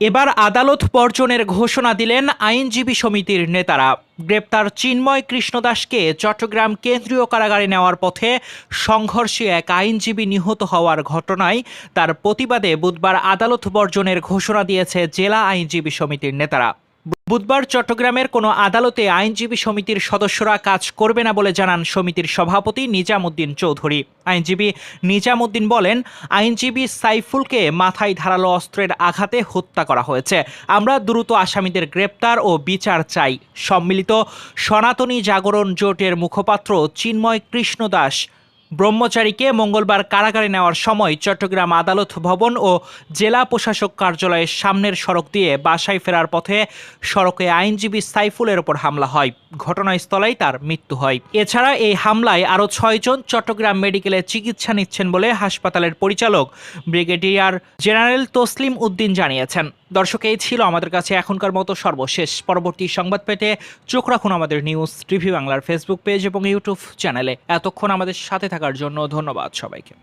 এবার আদালত বর্জনের ঘোষণা দিলেন আইনজীবী সমিতির নেতারা। গ্রেপ্তার চিন্ময় কৃষ্ণদাসকে চট্টগ্রাম কেন্দ্রীয় কারাগারে নেওয়ার পথে সংঘর্ষে এক আইনজীবী নিহত হওয়ার ঘটনায় তার প্রতিবাদে বুধবার আদালত বর্জনের ঘোষণা দিয়েছে জেলা আইনজীবী সমিতির নেতারা। বুধবার চট্টগ্রামের কোনো আদালতে আইনজীবী সমিতির সদস্যরা কাজ করবে না বলে জানান সমিতির সভাপতি নিজামুদ্দিন চৌধুরী। আইনজীবী নিজামুদ্দিন বলেন, আইনজীবী সাইফুলকে মাথায় ধারালো অস্ত্রের আঘাতে হত্যা করা হয়েছে। আমরা দ্রুত আসামিদের গ্রেপ্তার ও বিচার চাই। সম্মিলিত সনাতনী জাগরণ জোটের মুখপাত্র চিন্ময় কৃষ্ণ দাস ব্রহ্মচারীকে মঙ্গলবার কারাগারে নেওয়ার সময় চট্টগ্রাম আদালত ভবন ও জেলা প্রশাসক কার্যালয়ের সামনের সড়ক দিয়ে বাসায় ফেরার পথে সড়কে আইনজীবী সাইফুলের ওপর হামলা হয়। ঘটনাস্থলেই তার মৃত্যু হয়। এছাড়া এই হামলায় আরও 6 জন চট্টগ্রাম মেডিকেলে চিকিৎসা নিচ্ছেন বলে হাসপাতালের পরিচালক ব্রিগেডিয়ার জেনারেল তসলিম উদ্দিন জানিয়েছেন। দর্শক, এই ছিল আমাদের কাছে এখনকার মতো সর্বশেষ। পরবর্তী সংবাদ পেতে চোখ রাখুন আমাদের নিউজ টিভি বাংলার ফেসবুক পেজ এবং ইউটিউব চ্যানেলে। এতক্ষণ আমাদের সাথে থাকার জন্য ধন্যবাদ সবাইকে।